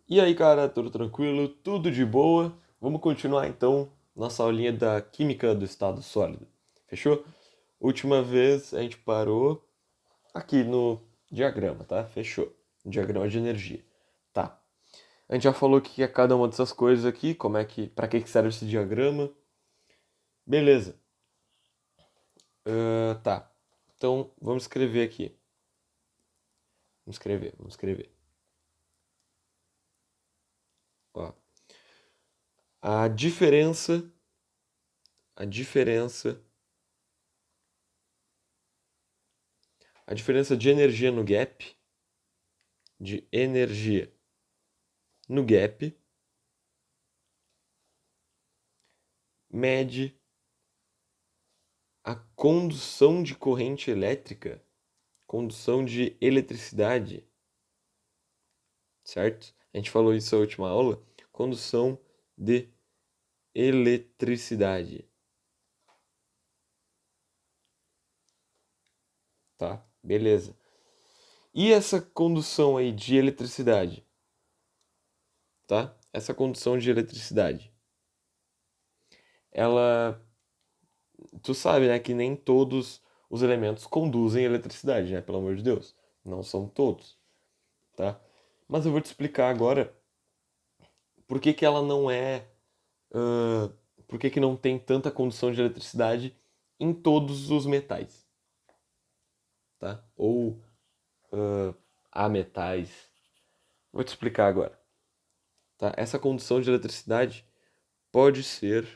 E aí, cara, tudo tranquilo? Tudo de boa? Vamos continuar então nossa aulinha da química do estado sólido. Fechou? Última vez a gente parou aqui no diagrama, tá? Fechou. Diagrama de energia. Tá. A gente já falou o que é cada uma dessas coisas aqui, para que serve esse diagrama. Beleza. Tá. Então, vamos escrever aqui. Vamos escrever. Ó. A diferença, a diferença A diferença de energia no gap, de energia no gap, mede a condução de corrente elétrica, condução de eletricidade, certo? A gente falou isso na última aula. Condução de eletricidade, tá? Beleza. E essa condução aí de eletricidade, tá? Essa condução de eletricidade, ela, tu sabe, né, que nem todos os elementos conduzem eletricidade, né? Pelo amor de Deus, não são todos, tá? Mas eu vou te explicar agora por que que ela não é, ah, por que que não tem tanta condução de eletricidade em todos os metais, tá? Ou há metais. Vou te explicar agora, tá? Essa condução de eletricidade pode ser,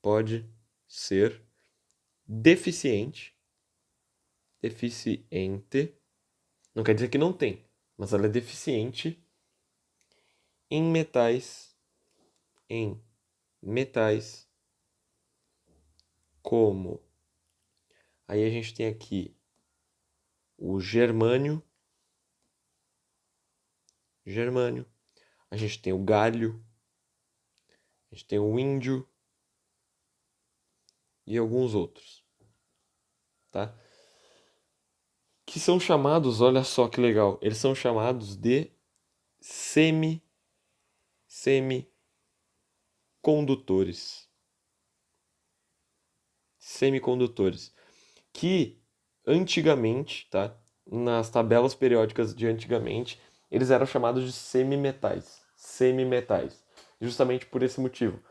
pode ser deficiente, deficiente. Não quer dizer que não tem, mas ela é deficiente em metais, em metais como. Aí a gente tem aqui o germânio, germânio. A gente tem o galho, a gente tem o índio e alguns outros, tá? Que são chamados, olha só que legal, eles são chamados de semi semicondutores. Semicondutores, que antigamente, tá? Nas tabelas periódicas de antigamente, eles eram chamados de semimetais. Semimetais. Justamente por esse motivo.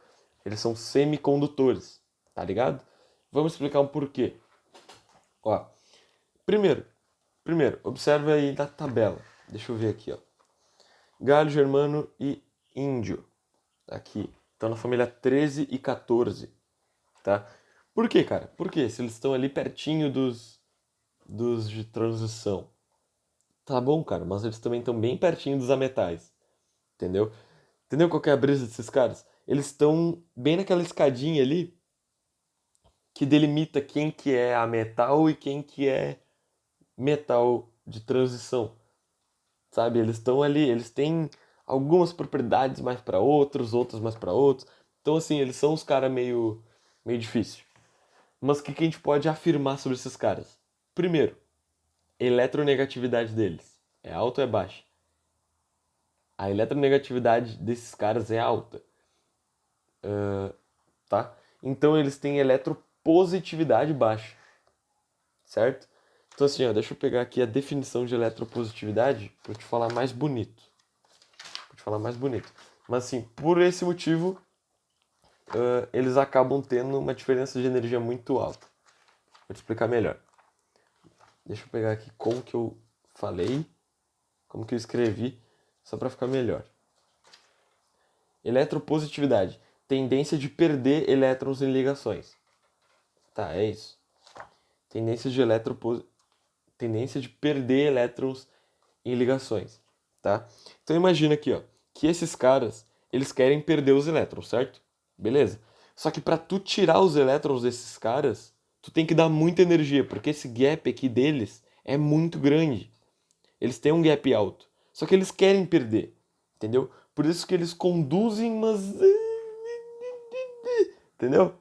Eles são semicondutores, tá ligado? Vamos explicar um porquê. Ó, primeiro, observe aí na tabela. Deixa eu ver aqui, ó. Galho, germano e índio. Aqui. Estão na família 13 e 14, tá? Por quê, cara? Por quê? Se eles estão ali pertinho dos de transição. Tá bom, cara, mas eles também estão bem pertinho dos ametais, entendeu? Entendeu qual que é a brisa desses caras? Eles estão bem naquela escadinha ali que delimita quem que é ametal e quem que é metal de transição, sabe? Eles estão ali, eles têm algumas propriedades mais para outros, outras mais para outros. Então assim, eles são uns caras meio difícil. Mas o que a gente pode afirmar sobre esses caras? Primeiro, eletronegatividade deles é alta ou é baixa? A eletronegatividade desses caras é alta, tá? Então eles têm eletropositividade baixa, certo? Então assim, ó, deixa eu pegar aqui a definição de eletropositividade para te falar mais bonito. Pra te falar mais bonito. Mas assim, por esse motivo, eles acabam tendo uma diferença de energia muito alta. Vou te explicar melhor. Deixa eu pegar aqui como que eu falei, como que eu escrevi, só para ficar melhor. Eletropositividade. Tendência de perder elétrons em ligações. Tá, é isso. Tendência de tendência de perder elétrons em ligações, tá? Então imagina aqui, ó, que esses caras, eles querem perder os elétrons, certo? Beleza? Só que para tu tirar os elétrons desses caras, tu tem que dar muita energia, porque esse gap aqui deles é muito grande. Eles têm um gap alto. Só que eles querem perder, entendeu? Por isso que eles conduzem, mas entendeu?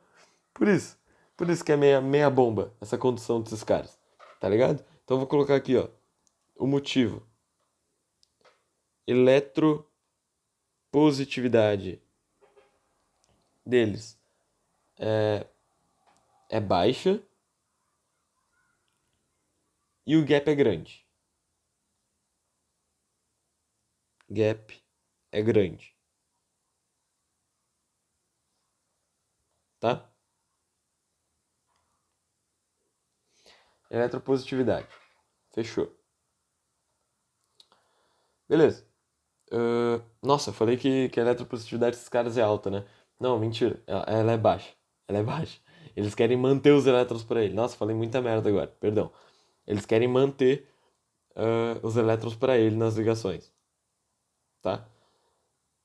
Por isso. Por isso que é meia bomba essa condução desses caras. Tá ligado? Então eu vou colocar aqui, ó. O motivo. Eletropositividade. positividade deles é baixa e o gap é grande. Gap é grande. Tá? Eletropositividade. Fechou. Beleza. Nossa, eu falei que a eletropositividade desses caras é alta, né? Não, mentira. Ela é baixa. Ela é baixa. Eles querem manter os elétrons para ele. Nossa, falei muita merda agora. Perdão. Eles querem manter os elétrons para ele nas ligações. Tá?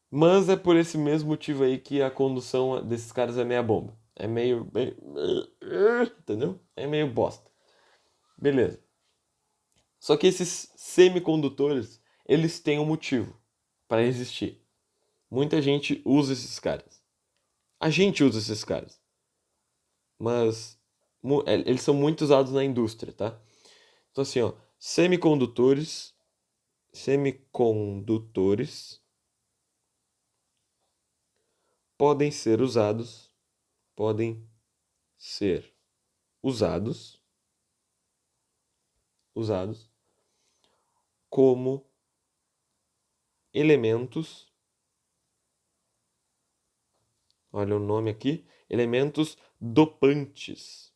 Mas é por esse mesmo motivo aí que a condução desses caras é meia bomba. É meio. Entendeu? É meio bosta. Beleza. Só que esses semicondutores, eles têm um motivo para existir. Muita gente usa esses caras. A gente usa esses caras. Mas eles são muito usados na indústria, tá? Então assim, ó, semicondutores podem ser usados, podem ser usados, usados como elementos, olha o nome aqui, elementos dopantes,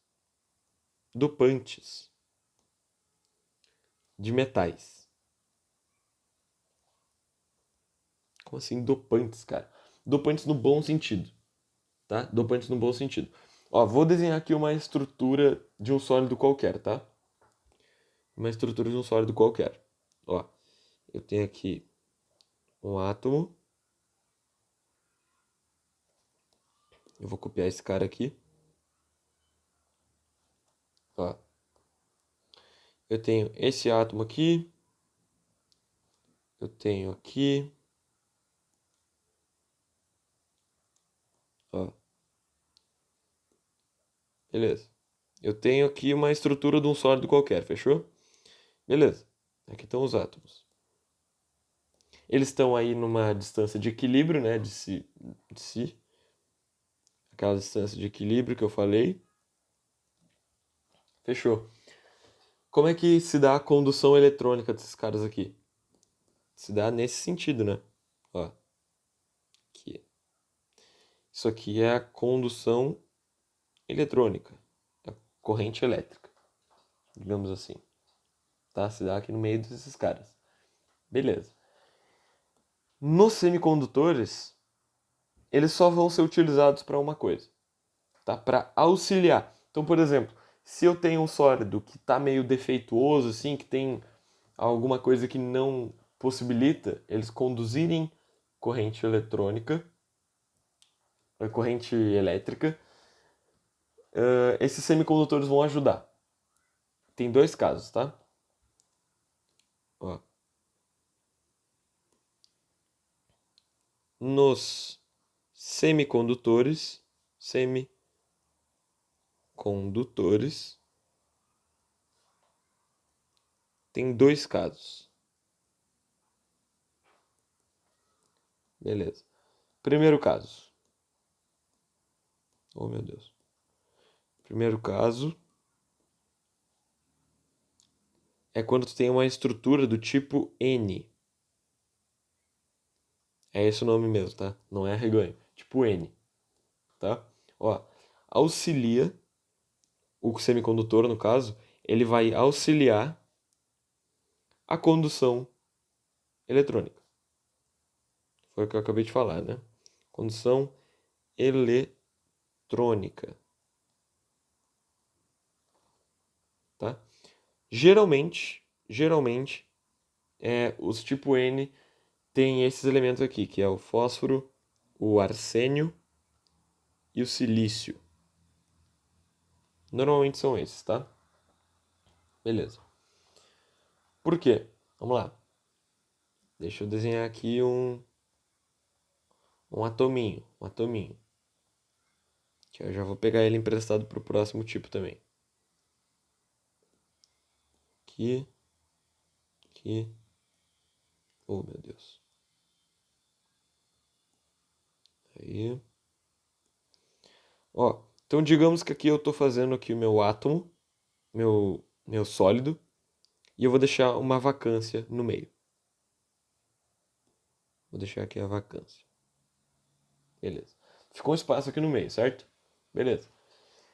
dopantes de metais. Como assim dopantes, cara? Dopantes no bom sentido, tá? Dopantes no bom sentido. Ó, vou desenhar aqui uma estrutura de um sólido qualquer, tá? Uma estrutura de um sólido qualquer. Ó, eu tenho aqui um átomo. Eu vou copiar esse cara aqui. Ó, eu tenho esse átomo aqui. Eu tenho aqui. Ó, beleza. Eu tenho aqui uma estrutura de um sólido qualquer, fechou? Beleza. Aqui estão os átomos. Eles estão aí numa distância de equilíbrio, né? De si. Aquela distância de equilíbrio que eu falei. Fechou. Como é que se dá a condução eletrônica desses caras aqui? Se dá nesse sentido, né? Ó, aqui. Isso aqui é a condução eletrônica, a corrente elétrica, digamos assim. Tá? Se dá aqui no meio desses caras. Beleza. Nos semicondutores, eles só vão ser utilizados para uma coisa, tá? Para auxiliar. Então, por exemplo, se eu tenho um sólido que está meio defeituoso, assim, que tem alguma coisa que não possibilita eles conduzirem corrente eletrônica, corrente elétrica, esses semicondutores vão ajudar. Tem dois casos, tá? Ó. Nos semicondutores, tem dois casos. Beleza. Primeiro caso. Oh, meu Deus. Primeiro caso é quando tu tem uma estrutura do tipo N. É esse o nome mesmo, tá? Não é arreganho. Tipo N, tá? Ó, auxilia, o semicondutor, no caso, ele vai auxiliar a condução eletrônica. Foi o que eu acabei de falar, né? Condução eletrônica. Tá? Geralmente, os tipo N tem esses elementos aqui, que é o fósforo, o arsênio e o silício. Normalmente são esses, tá? Beleza. Por quê? Vamos lá. Deixa eu desenhar aqui um atominho. Um atominho. Que eu já vou pegar ele emprestado para o próximo tipo também. Aqui. Aqui. Oh, meu Deus. Aí. Ó, então digamos que aqui eu tô fazendo aqui o meu átomo, meu sólido, e eu vou deixar uma vacância no meio. Vou deixar aqui a vacância. Beleza. Ficou um espaço aqui no meio, certo? Beleza.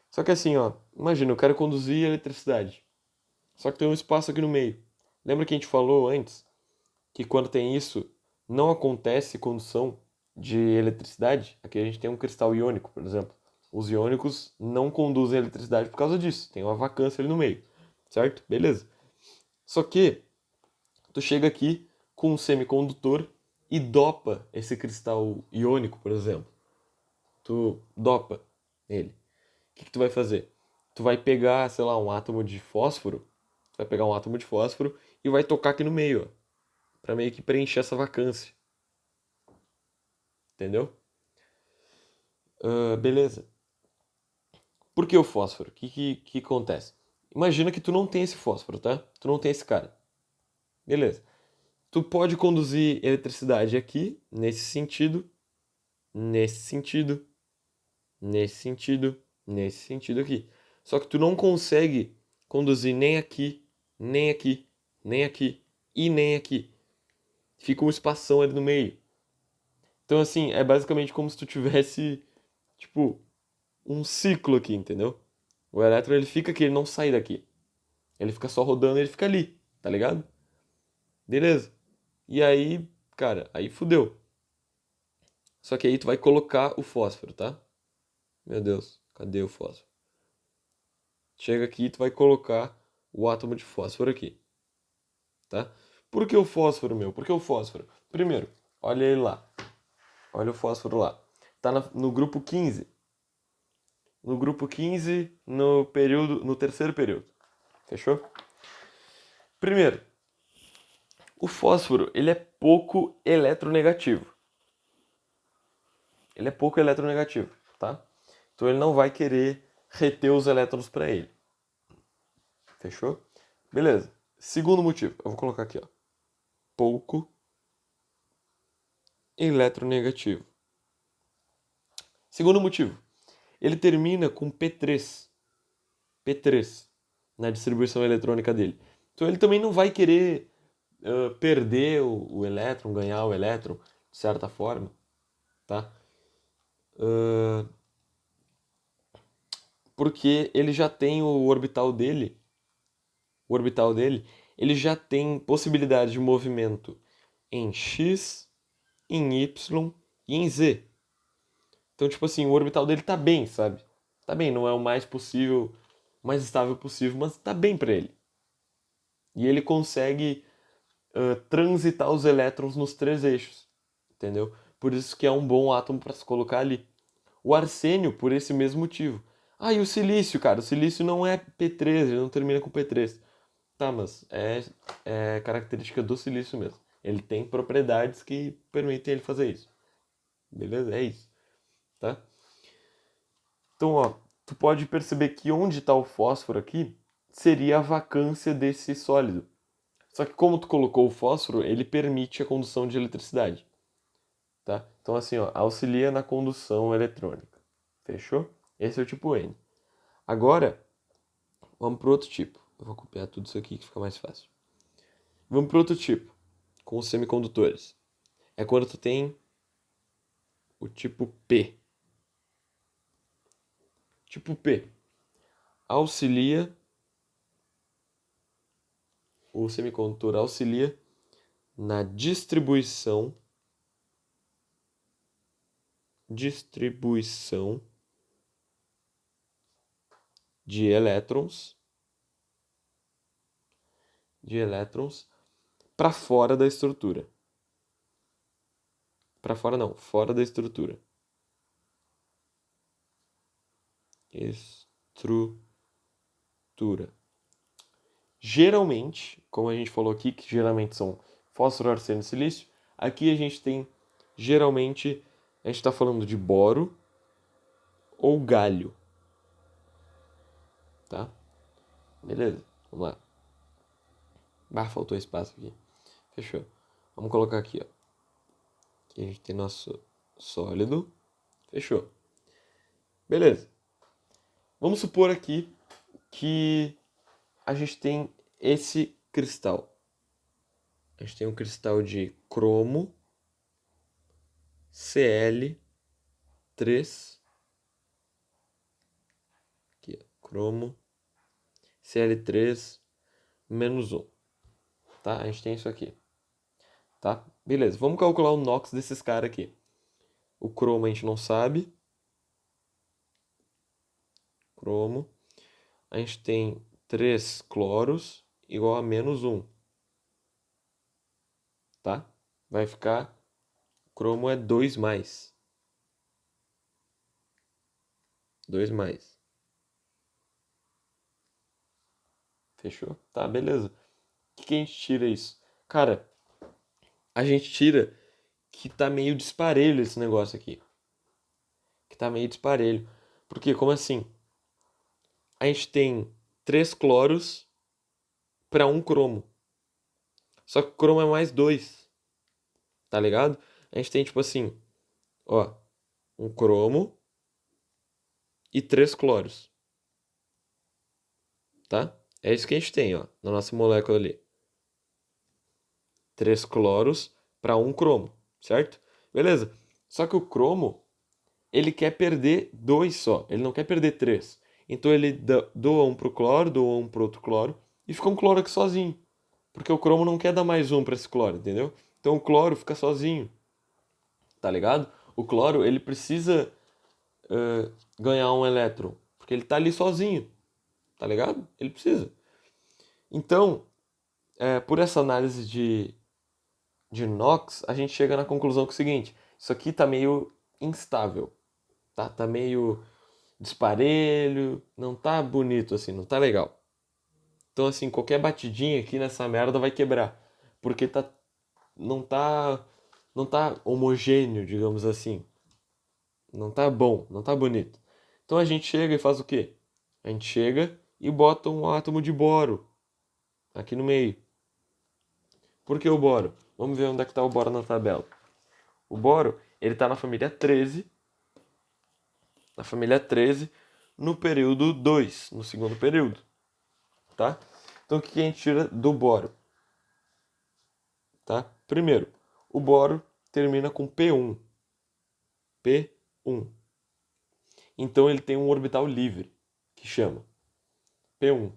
Só que assim, ó, imagina, eu quero conduzir eletricidade. Só que tem um espaço aqui no meio. Lembra que a gente falou antes que quando tem isso, não acontece condução de eletricidade? Aqui a gente tem um cristal iônico, por exemplo. Os iônicos não conduzem eletricidade por causa disso. Tem uma vacância ali no meio, certo? Beleza. Só que tu chega aqui com um semicondutor e dopa esse cristal iônico, por exemplo. Tu dopa ele. O que tu vai fazer? Tu vai pegar, sei lá, um átomo de fósforo. Tu vai pegar um átomo de fósforo e vai tocar aqui no meio, ó, pra meio que preencher essa vacância. Entendeu? Beleza. Por que o fósforo? O que acontece? Imagina que tu não tem esse fósforo, tá? Tu não tem esse cara. Beleza. Tu pode conduzir eletricidade aqui, nesse sentido, nesse sentido, nesse sentido, nesse sentido aqui. Só que tu não consegue conduzir nem aqui, nem aqui, nem aqui e nem aqui. Fica um espação ali no meio. Então, assim, é basicamente como se tu tivesse, tipo, um ciclo aqui, entendeu? O elétron, ele fica aqui, ele não sai daqui. Ele fica só rodando, ele fica ali, tá ligado? Beleza. E aí, cara, aí fudeu. Só que aí tu vai colocar o fósforo, tá? Meu Deus, cadê o fósforo? Chega aqui e tu vai colocar o átomo de fósforo aqui, tá? Por que o fósforo, meu? Por que o fósforo? Primeiro, olha ele lá. Olha o fósforo lá. Tá no grupo 15. No grupo 15, no terceiro período. Fechou? Primeiro, o fósforo, ele é pouco eletronegativo. Ele é pouco eletronegativo, tá? Então ele não vai querer reter os elétrons para ele. Fechou? Beleza. Segundo motivo, eu vou colocar aqui, ó. Pouco eletronegativo. Segundo motivo, ele termina com P3. P3 na distribuição eletrônica dele. Então ele também não vai querer perder o elétron, ganhar o elétron, de certa forma, tá? Porque ele já tem o orbital dele, ele já tem possibilidade de movimento em X, em Y e em Z. Então, tipo assim, o orbital dele tá bem, sabe? Tá bem, não é o mais possível, mais estável possível, mas tá bem para ele. E ele consegue transitar os elétrons nos três eixos, entendeu? Por isso que é um bom átomo para se colocar ali. O arsênio, por esse mesmo motivo. Ah, e o silício, cara? O silício não é P3, ele não termina com P3. Tá, mas é característica do silício mesmo. Ele tem propriedades que permitem ele fazer isso. Beleza? É isso, tá? Então, ó, tu pode perceber que onde está o fósforo aqui seria a vacância desse sólido. Só que como tu colocou o fósforo, ele permite a condução de eletricidade, tá? Então assim, ó, auxilia na condução eletrônica. Fechou? Esse é o tipo N. Agora, vamos para outro tipo. Eu vou copiar tudo isso aqui que fica mais fácil. Vamos para outro tipo, com os semicondutores. É quando tu tem o tipo P. Tipo P auxilia, o semicondutor auxilia na distribuição de elétrons para fora da estrutura. Para fora não, fora da estrutura. Estrutura. Geralmente, como a gente falou aqui, que geralmente são fósforo, arsênio e silício, aqui a gente tem, geralmente, a gente está falando de boro ou galho. Tá? Beleza, vamos lá. Ah, faltou espaço aqui. Fechou. Vamos colocar aqui, ó. Aqui a gente tem nosso sólido. Fechou. Beleza. Vamos supor aqui que a gente tem esse cristal. A gente tem um cristal de cromo Cl3. Aqui, ó, cromo Cl3 menos 1. Tá? A gente tem isso aqui. Tá? Beleza. Vamos calcular o NOx desses caras aqui. O cromo a gente não sabe. Cromo. A gente tem 3 cloros igual a menos 1. Tá? Vai ficar... Cromo é 2 mais. 2 mais. Fechou? Tá, beleza. O que a gente tira isso? Cara, a gente tira que tá meio disparelho esse negócio aqui. Que tá meio disparelho. Por quê? Como assim? A gente tem 3 cloros para 1 cromo. Só que o cromo é mais 2. Tá ligado? A gente tem tipo assim, ó, um cromo e 3 cloros. Tá? É isso que a gente tem, ó, na nossa molécula ali. 3 cloros para 1 cromo, certo? Beleza. Só que o cromo, ele quer perder 2 só. Ele não quer perder 3. Então ele doa um pro cloro, doa um pro outro cloro. E fica um cloro aqui sozinho. Porque o cromo não quer dar mais um para esse cloro, entendeu? Então o cloro fica sozinho. Tá ligado? O cloro, ele precisa ganhar um elétron. Porque ele tá ali sozinho. Tá ligado? Ele precisa. Então, por essa análise de NOx, a gente chega na conclusão que é o seguinte: isso aqui tá meio instável, tá meio disparelho, não tá bonito assim, não tá legal. Então assim, qualquer batidinha aqui nessa merda vai quebrar, porque não tá homogêneo, digamos assim. Não tá bom, não tá bonito. Então a gente chega e faz o quê? A gente chega e bota um átomo de boro aqui no meio. Por que o boro? Vamos ver onde é que está o boro na tabela. O boro, ele está na família 13, no período 2, no segundo período, tá? Então o que a gente tira do boro? Tá? Primeiro, o boro termina com P1. P1. Então ele tem um orbital livre, que chama P1.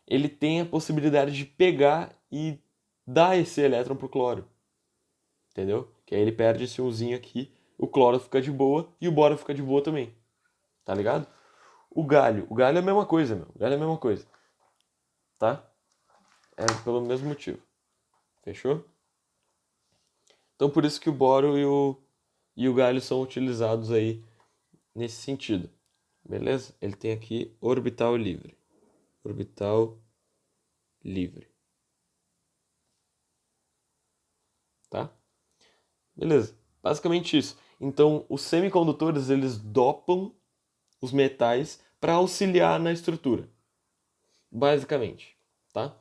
Ele tem a possibilidade de pegar e dar esse elétron pro cloro. Entendeu? Que aí ele perde esse umzinho aqui, o cloro fica de boa e o boro fica de boa também. Tá ligado? O galho é a mesma coisa, meu. O galho é a mesma coisa. Tá? É pelo mesmo motivo. Fechou? Então por isso que o boro e o galho são utilizados aí nesse sentido. Beleza? Ele tem aqui orbital livre. Orbital livre. Tá? Beleza. Basicamente isso. Então os semicondutores eles dopam os metais para auxiliar na estrutura. Basicamente, tá?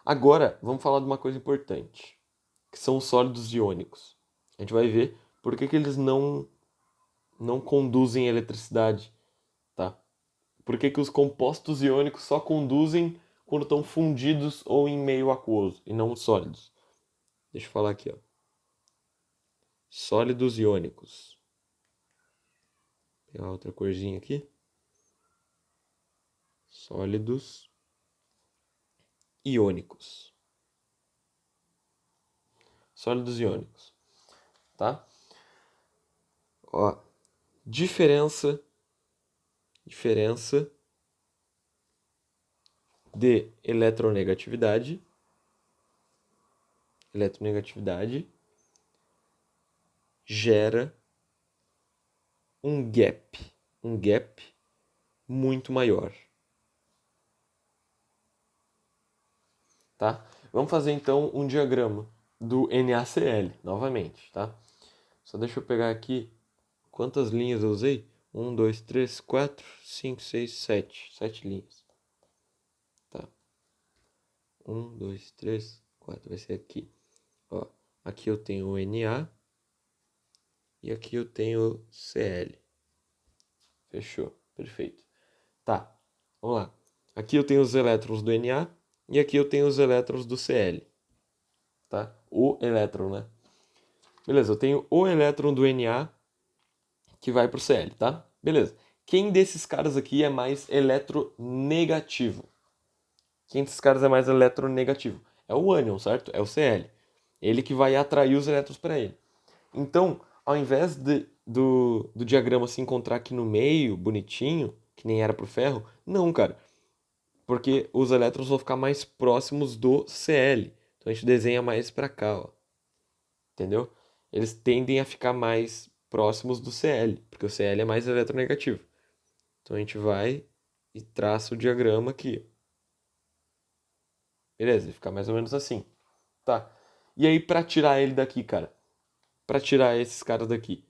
Agora, vamos falar de uma coisa importante, que são os sólidos iônicos. A gente vai ver por que eles não conduzem eletricidade, tá? Por que os compostos iônicos só conduzem quando estão fundidos ou em meio aquoso e não sólidos. Deixa eu falar aqui, ó. Sólidos iônicos. Vou pegar outra corzinha aqui. Sólidos iônicos. Sólidos iônicos, tá? Ó, diferença de eletronegatividade gera um gap muito maior, tá? Vamos fazer então um diagrama do NaCl novamente, tá? Só deixa eu pegar aqui quantas linhas eu usei. 1, 2, 3, 4, 5, 6, 7. 7 linhas. Tá. 1, 2, 3, 4. Vai ser aqui. Ó, aqui eu tenho o Na. e aqui eu tenho Cl. Fechou, perfeito. Tá, vamos lá. Aqui eu tenho os elétrons do Na e aqui eu tenho os elétrons do Cl. Tá? O elétron, né? Beleza, eu tenho o elétron do Na que vai pro Cl, tá? Beleza. Quem desses caras aqui é mais eletronegativo? Quem desses caras é mais eletronegativo? É o ânion, certo? É o Cl. Ele que vai atrair os elétrons para ele. Então, ao invés do diagrama se encontrar aqui no meio, bonitinho, que nem era pro ferro, não, cara. Porque os elétrons vão ficar mais próximos do Cl. Então a gente desenha mais para cá, ó. Entendeu? Eles tendem a ficar mais próximos do Cl, porque o Cl é mais eletronegativo. Então a gente vai e traça o diagrama aqui. Beleza, ele fica mais ou menos assim. Tá. E aí, pra tirar ele daqui, cara? Pra tirar esses caras daqui.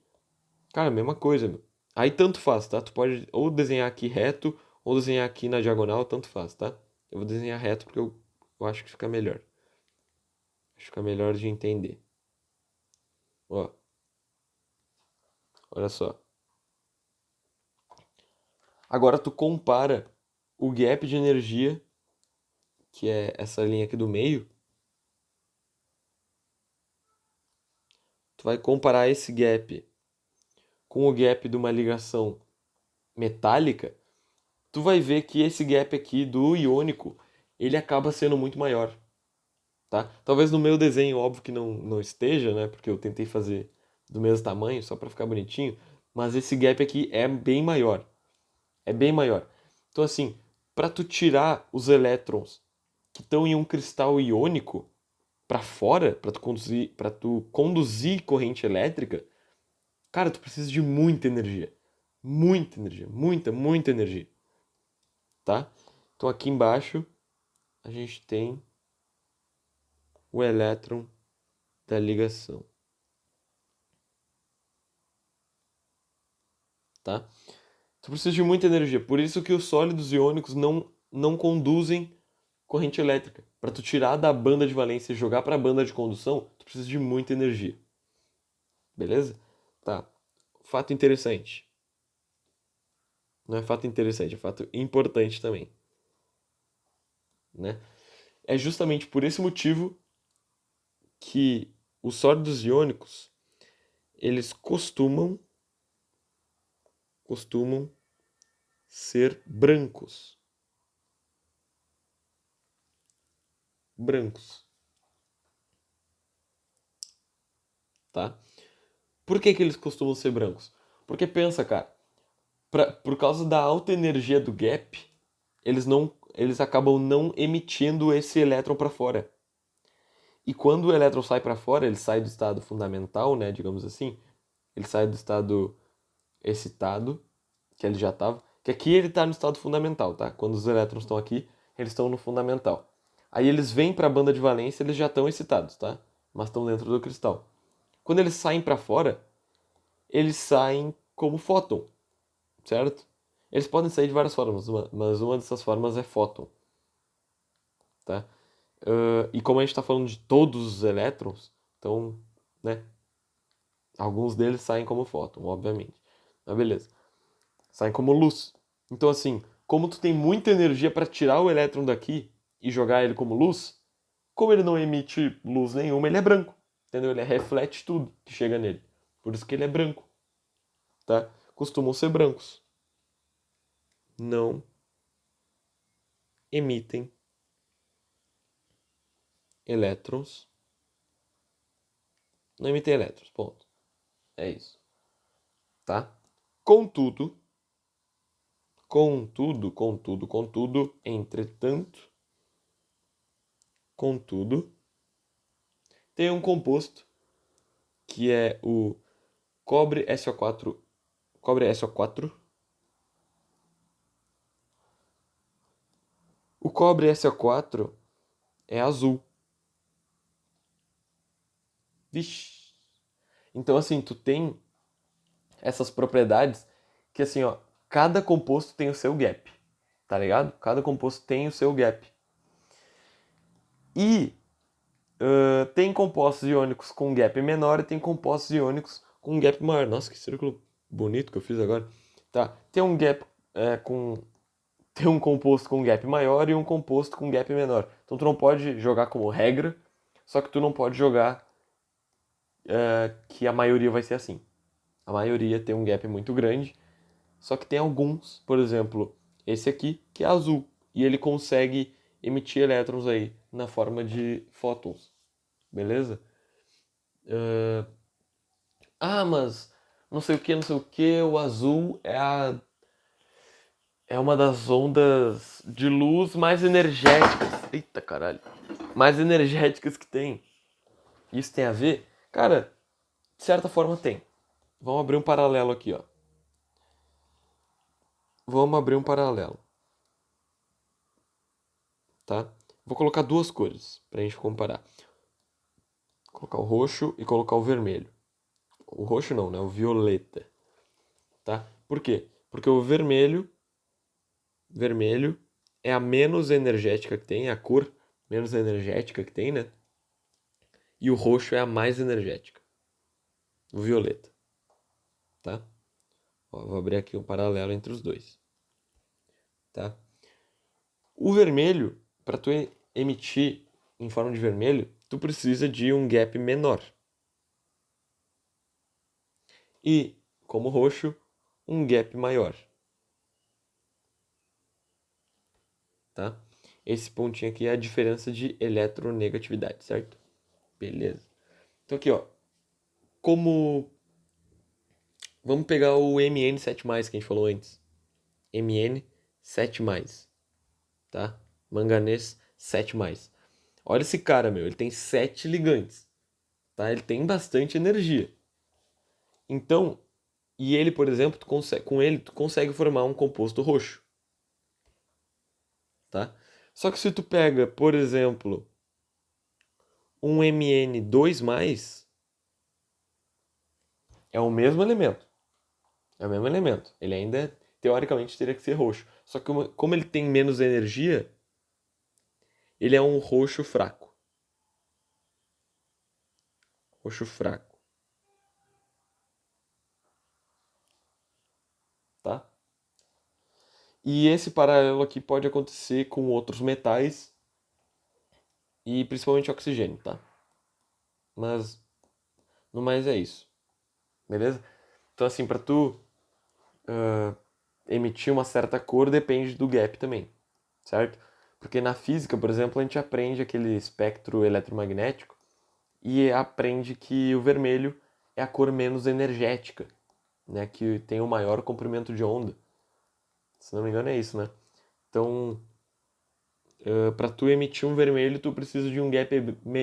Cara, mesma coisa, meu. Aí tanto faz, tá? Tu pode ou desenhar aqui reto, ou desenhar aqui na diagonal, tanto faz, tá? Eu vou desenhar reto porque eu acho que fica melhor. Acho que fica melhor de entender. Ó, olha só. Agora tu compara o gap de energia, que é essa linha aqui do meio. Tu vai comparar esse gap com o gap de uma ligação metálica, tu vai ver que esse gap aqui do iônico, ele acaba sendo muito maior, tá? Talvez no meu desenho, óbvio que não esteja, né? Porque eu tentei fazer do mesmo tamanho, só para ficar bonitinho, mas esse gap aqui é bem maior. É bem maior. Então assim, para tu tirar os elétrons que estão em um cristal iônico para fora, para tu conduzir corrente elétrica, cara, tu precisa de muita energia. Muita energia, muita energia, tá? Então aqui embaixo a gente tem o elétron da ligação, tá? Tu precisa de muita energia, por isso que os sólidos iônicos não conduzem corrente elétrica. Para tu tirar da banda de valência e jogar para a banda de condução, tu precisa de muita energia. Beleza? Tá. Fato interessante. Não é fato interessante, é fato importante também, né? É justamente por esse motivo que os sólidos iônicos, eles costumam ser brancos. Brancos, tá? Por que que eles costumam ser brancos? Porque pensa, cara, por causa da alta energia do gap, eles acabam não emitindo esse elétron para fora. E quando o elétron sai para fora, ele sai do estado fundamental, né, digamos assim, ele sai do estado excitado, que ele já estava, que aqui ele está no estado fundamental, tá? Quando os elétrons estão aqui, eles estão no fundamental. Aí eles vêm para a banda de valência, eles já estão excitados, tá? Mas estão dentro do cristal. Quando eles saem para fora, eles saem como fóton, certo? Eles podem sair de várias formas, mas uma dessas formas é fóton, tá? E como a gente está falando de todos os elétrons, então, né? Alguns deles saem como fóton, obviamente. Mas beleza. Saem como luz. Então, assim, como tu tem muita energia para tirar o elétron daqui e jogar ele como luz, como ele não emite luz nenhuma, ele é branco. Entendeu? Ele reflete tudo que chega nele. Por isso que ele é branco, tá? Costumam ser brancos. Não emitem elétrons. Não emitem elétrons, ponto. É isso, tá? Contudo, entretanto, contudo, tem um composto que é o cobre SO4, cobre SO4. O cobre SO4 é azul. Vixe. Então assim, tu tem essas propriedades que assim, ó, cada composto tem o seu gap, tá ligado? Cada composto tem o seu gap. E tem compostos iônicos com gap menor e tem compostos iônicos com um gap maior. Nossa, que círculo bonito que eu fiz agora. Tá, tem um gap tem um composto com gap maior e um composto com gap menor. Então tu não pode jogar como regra, só que tu não pode jogar que a maioria vai ser assim. A maioria tem um gap muito grande, só que tem alguns, por exemplo, esse aqui, que é azul, e ele consegue emitir elétrons aí na forma de fótons, beleza? Mas não sei o que, não sei o que, o azul é uma das ondas de luz mais energéticas. Eita caralho. Mais energéticas que tem. Isso tem a ver? Cara, de certa forma tem. Vamos abrir um paralelo aqui, ó. Vamos abrir um paralelo. Tá? Vou colocar duas cores pra gente comparar. Vou colocar o roxo e colocar o vermelho. O roxo não, né? O violeta. Tá? Por quê? Porque o vermelho é a menos energética que tem, é a cor menos energética que tem, né? E o roxo é a mais energética. O violeta. Tá? Ó, vou abrir aqui um paralelo entre os dois. Tá? O vermelho, para tu emitir em forma de vermelho, tu precisa de um gap menor. E, como roxo, um gap maior. Tá? Esse pontinho aqui é a diferença de eletronegatividade, certo? Beleza. Então aqui, ó, como vamos pegar o Mn7+, que a gente falou antes. Mn7+, tá? Manganês 7+. Olha esse cara, meu, ele tem 7 ligantes, tá? Ele tem bastante energia. Então, e ele, por exemplo, com ele tu consegue formar um composto roxo, tá? Só que se tu pega, por exemplo, um Mn2+, é o mesmo elemento. É o mesmo elemento. Ele ainda, teoricamente, teria que ser roxo. Só que como ele tem menos energia, ele é um roxo fraco. Roxo fraco. Tá? E esse paralelo aqui pode acontecer com outros metais e principalmente oxigênio, tá? Mas no mais é isso. Beleza? Então assim, para tu emitir uma certa cor depende do gap também, certo? Porque na física, por exemplo, a gente aprende aquele espectro eletromagnético e aprende que o vermelho é a cor menos energética, né? Que tem o maior comprimento de onda. Se não me engano é isso, né? Então, para tu emitir um vermelho, tu precisa de um gap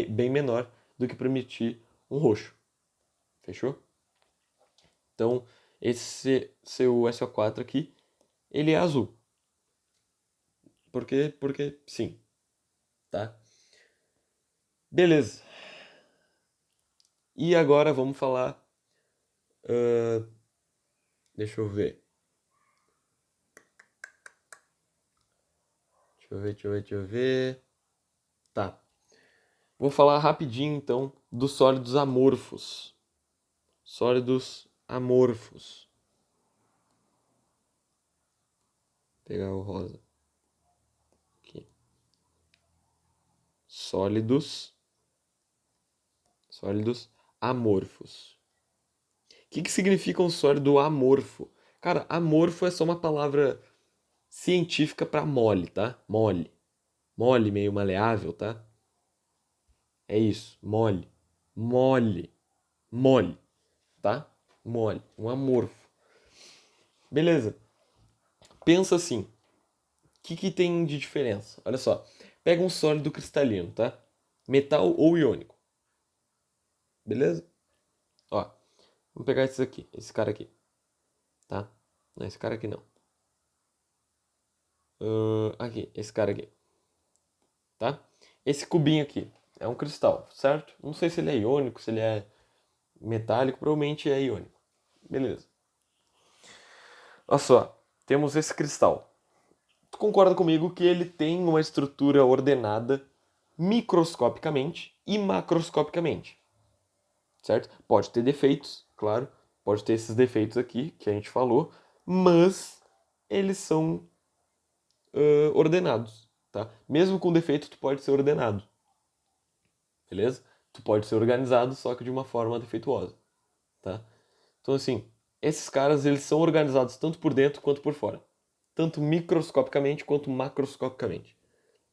bem menor do que para emitir um roxo. Fechou? Então, esse seu SO4 aqui, ele é azul. Por quê? Porque sim, tá? Beleza. E agora vamos falar. Deixa eu ver. Deixa eu ver. Tá. Vou falar rapidinho então dos sólidos amorfos. Sólidos amorfos. Vou pegar o rosa. Aqui. Sólidos amorfos. O que significa um sólido amorfo? Cara, amorfo é só uma palavra científica para mole, tá? Mole. Mole, meio maleável, tá? É isso, mole. Mole. Mole, tá? Mole. Um amorfo. Beleza. Pensa assim. O que tem de diferença? Olha só. Pega um sólido cristalino, tá? Metal ou iônico. Beleza? Ó. Vamos pegar esse aqui. Esse cara aqui. Tá? Não, esse cara aqui não. Aqui, esse cara aqui. Tá? Esse cubinho aqui é um cristal, certo? Não sei se ele é iônico, se ele é metálico, provavelmente é iônico. Beleza. Olha só, temos esse cristal. Tu concorda comigo que ele tem uma estrutura ordenada microscopicamente e macroscopicamente, certo? Pode ter defeitos, claro, pode ter esses defeitos aqui que a gente falou, mas eles são ordenados, tá? Mesmo com defeito, tu pode ser ordenado, beleza? Tu pode ser organizado, só que de uma forma defeituosa, tá? Então, assim, esses caras, eles são organizados tanto por dentro quanto por fora. Tanto microscopicamente quanto macroscopicamente.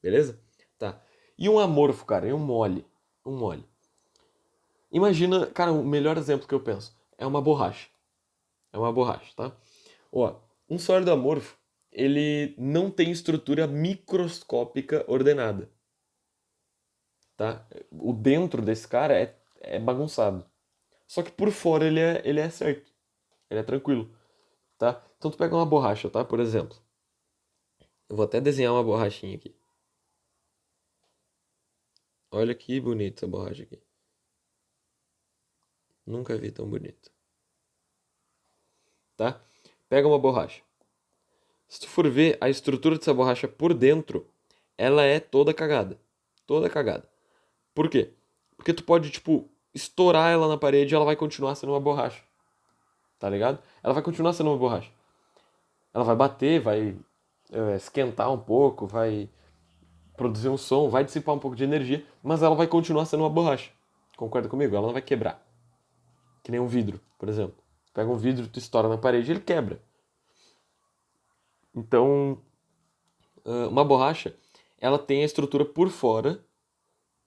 Beleza? Tá. E um amorfo, cara, e um mole. Um mole. Imagina, cara, o melhor exemplo que eu penso é uma borracha. É uma borracha, tá? Ó, um sólido amorfo, ele não tem estrutura microscópica ordenada, tá? O dentro desse cara é bagunçado. Só que por fora ele é certo. Ele é tranquilo, tá? Então tu pega uma borracha, tá? Por exemplo. Eu vou até desenhar uma borrachinha aqui. Olha que bonita essa borracha aqui. Nunca vi tão bonita. Tá? Pega uma borracha. Se tu for ver a estrutura dessa borracha por dentro, ela é toda cagada. Toda cagada. Por quê? Porque tu pode, tipo, estourar ela na parede e ela vai continuar sendo uma borracha. Tá ligado? Ela vai continuar sendo uma borracha. Ela vai bater, vai esquentar um pouco, vai produzir um som, vai dissipar um pouco de energia, mas ela vai continuar sendo uma borracha. Concorda comigo? Ela não vai quebrar. Que nem um vidro, por exemplo. Pega um vidro, tu estoura na parede, ele quebra. Então, uma borracha, ela tem a estrutura por fora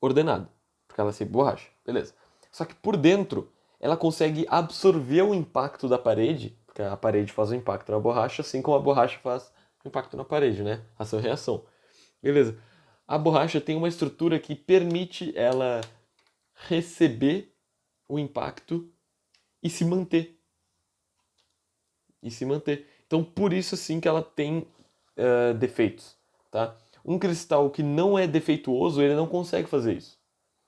ordenada, porque ela é sempre borracha, beleza. Só que por dentro, ela consegue absorver o impacto da parede, porque a parede faz o impacto na borracha, assim como a borracha faz o impacto na parede, né? Ação-reação. Beleza. A borracha tem uma estrutura que permite ela receber o impacto e se manter. E se manter. Então, por isso, assim, que ela tem defeitos, tá? Um cristal que não é defeituoso, ele não consegue fazer isso.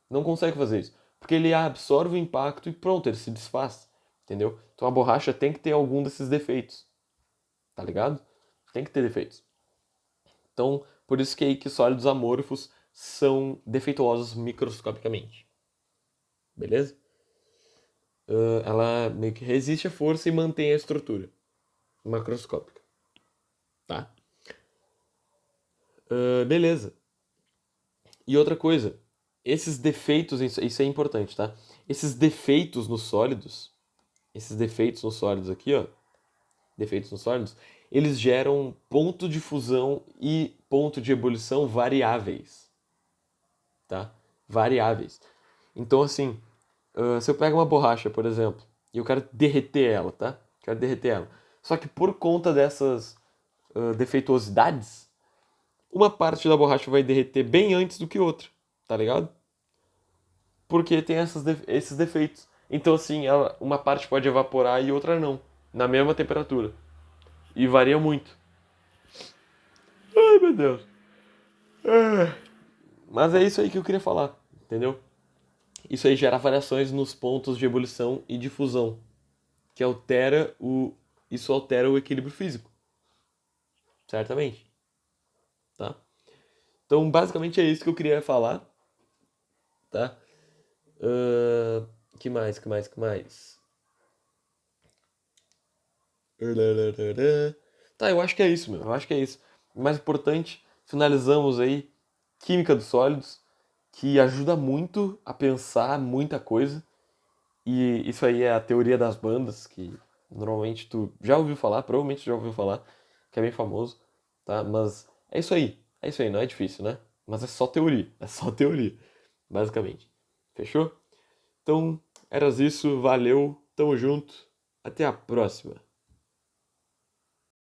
Não consegue fazer isso. Porque ele absorve o impacto e pronto, ele se desfaz. Entendeu? Então a borracha tem que ter algum desses defeitos. Tá ligado? Tem que ter defeitos. Então, por isso que aí que sólidos amorfos são defeituosos microscopicamente. Beleza? Ela meio que resiste à força e mantém a estrutura macroscópica. Tá? Beleza. E outra coisa, esses defeitos, isso é importante, tá? Esses defeitos nos sólidos aqui, ó, defeitos nos sólidos, eles geram ponto de fusão e ponto de ebulição variáveis, tá? Variáveis. Então, assim, se eu pego uma borracha, por exemplo, e eu quero derreter ela, tá? Quero derreter ela. Só que por conta dessas defeituosidades, uma parte da borracha vai derreter bem antes do que outra, tá ligado? Porque tem esses defeitos. Então, assim, uma parte pode evaporar e outra não, na mesma temperatura. E varia muito. Ai, meu Deus. Mas é isso aí que eu queria falar, entendeu? Isso aí gera variações nos pontos de ebulição e de fusão, que isso altera o equilíbrio físico, certamente, tá? Então, basicamente é isso que eu queria falar, tá? Que mais, que mais, que mais? Tá, eu acho que é isso, meu. Eu acho que é isso. O mais importante, finalizamos aí química dos sólidos, que ajuda muito a pensar muita coisa. E isso aí é a teoria das bandas, que normalmente tu já ouviu falar, provavelmente já ouviu falar, que é bem famoso, tá? Mas é isso aí, não é difícil, né? Mas é só teoria, basicamente. Fechou? Então, eras isso, valeu, tamo junto, até a próxima.